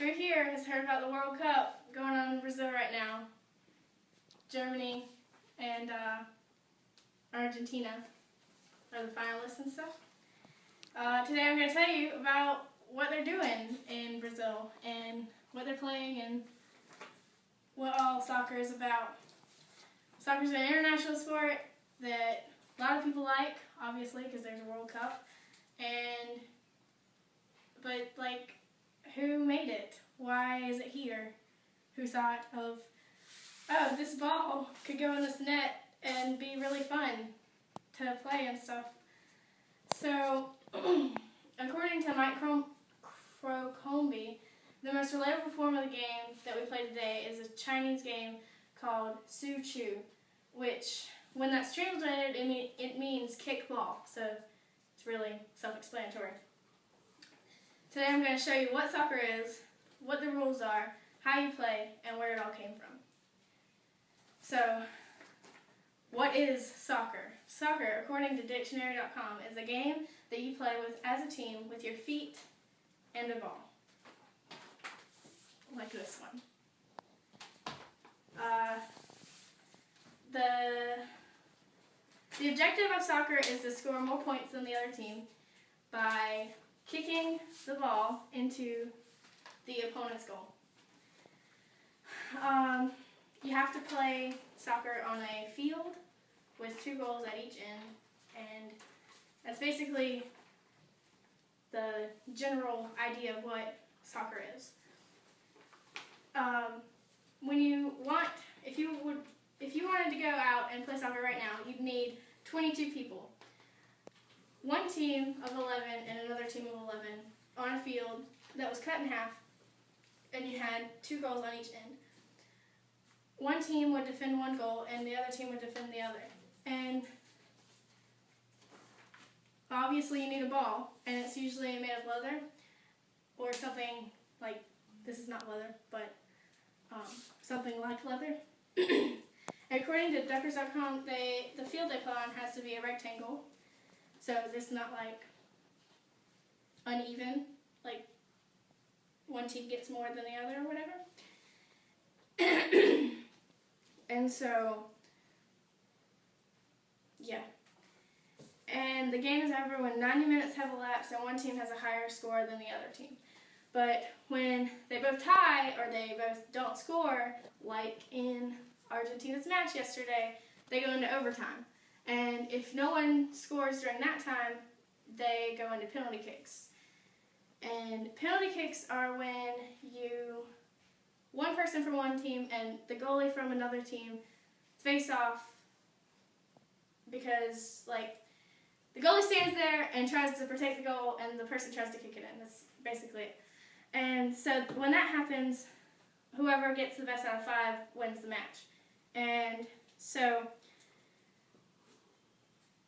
Who here has heard about the World Cup going on in Brazil right now? Germany and Argentina are the finalists and stuff. Today I'm going to tell you about what they're doing in Brazil and what they're playing and what all soccer is about. Soccer is an international sport that a lot of people like, obviously, because there's a World Cup. But like, who made it? Why is it here? Who thought of, oh, this ball could go in this net and be really fun to play and stuff? So, according to Mike Crocombe, the most relatable form of the game that we play today is a Chinese game called Su Chu, which, when that's translated, it means kick ball. So, it's really self-explanatory. Today I'm going to show you what soccer is, what the rules are, how you play, and where it all came from. So, what is soccer? Soccer, according to dictionary.com, is a game that you play with as a team with your feet and a ball. Like this one. The objective of soccer is to score more points than the other team by kicking the ball into the opponent's goal. You have to play soccer on a field with 2 goals at each end, and that's basically the general idea of what soccer is. If you wanted to go out and play soccer right now, you'd need 22 people. One team of 11 and another team of 11 on a field that was cut in half, and you had 2 goals on each end. One team would defend one goal and the other team would defend the other. And obviously you need a ball, and it's usually made of leather or something like, this is not leather, but something like leather. According to Duckers.com, the field they play on has to be a rectangle. So this is not like uneven, like one team gets more than the other or whatever. And so, yeah. And the game is over when 90 minutes have elapsed and one team has a higher score than the other team. But when they both tie or they both don't score, like in Argentina's match yesterday, they go into overtime. And if no one scores during that time, they go into penalty kicks. And penalty kicks are when one person from one team and the goalie from another team face off, because like the goalie stands there and tries to protect the goal and the person tries to kick it in. That's basically it. And so when that happens, whoever gets the best out of 5 wins the match. And so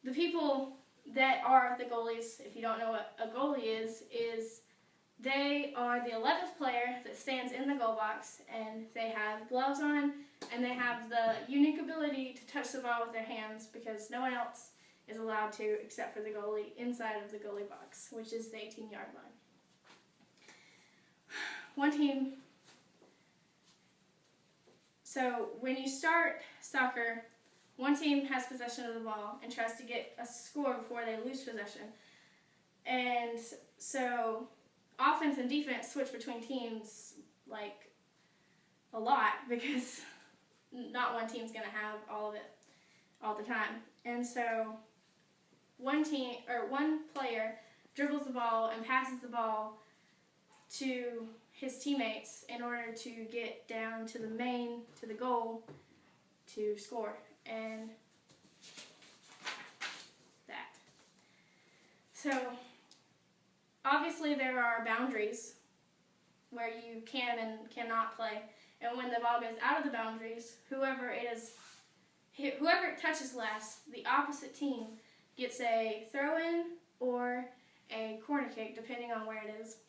the people that are the goalies, if you don't know what a goalie is they are the 11th player that stands in the goal box, and they have gloves on, and they have the unique ability to touch the ball with their hands because no one else is allowed to except for the goalie inside of the goalie box, which is the 18-yard line. One team. So when you start soccer, one team has possession of the ball and tries to get a score before they lose possession. And so offense and defense switch between teams like a lot because not one team's going to have all of it all the time. And so one player dribbles the ball and passes the ball to his teammates in order to get down to the goal to score. And that. So, obviously there are boundaries where you can and cannot play. And when the ball goes out of the boundaries, whoever it touches last, the opposite team gets a throw-in or a corner kick, depending on where it is,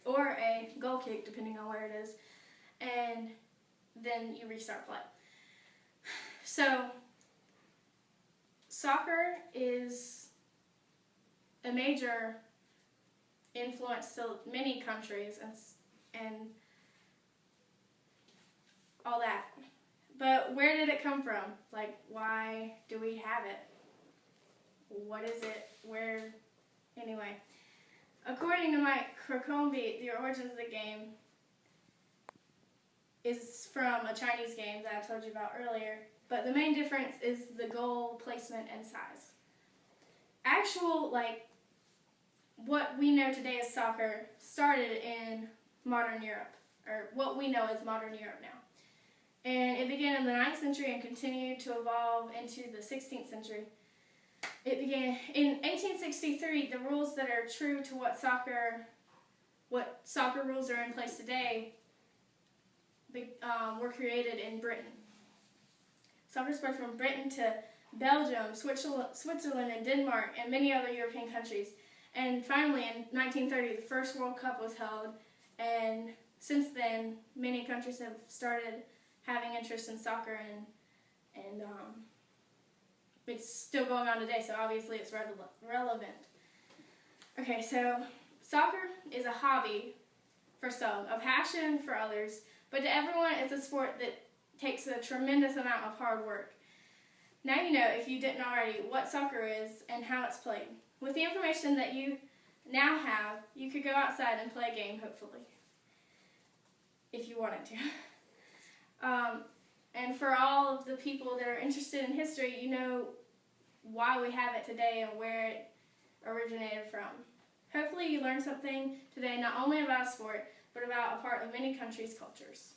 or a goal kick, depending on where it is, and then you restart play. So, soccer is a major influence to many countries, and and all that. But where did it come from? Like, why do we have it? What is it? Where? Anyway, according to Mike Crocombe, the origins of the game is from a Chinese game that I told you about earlier, but the main difference is the goal placement and size. Actual, like, what we know today as soccer started in modern Europe, or what we know as modern Europe now. And it began in the 9th century and continued to evolve into the 16th century. It began in 1863. The rules that are true to what soccer rules are in place today were created in Britain. Soccer spread from Britain to Belgium, Switzerland, and Denmark, and many other European countries. And finally, in 1930, the first World Cup was held, and since then, many countries have started having interest in soccer, and it's still going on today, so obviously it's relevant. Okay, so soccer is a hobby for some, a passion for others, but to everyone, it's a sport that takes a tremendous amount of hard work. Now you know, if you didn't already, what soccer is and how it's played. With the information that you now have, you could go outside and play a game, hopefully, if you wanted to. And for all of the people that are interested in history, you know why we have it today and where it originated from. Hopefully you learned something today, not only about a sport, but about a part of many countries' cultures.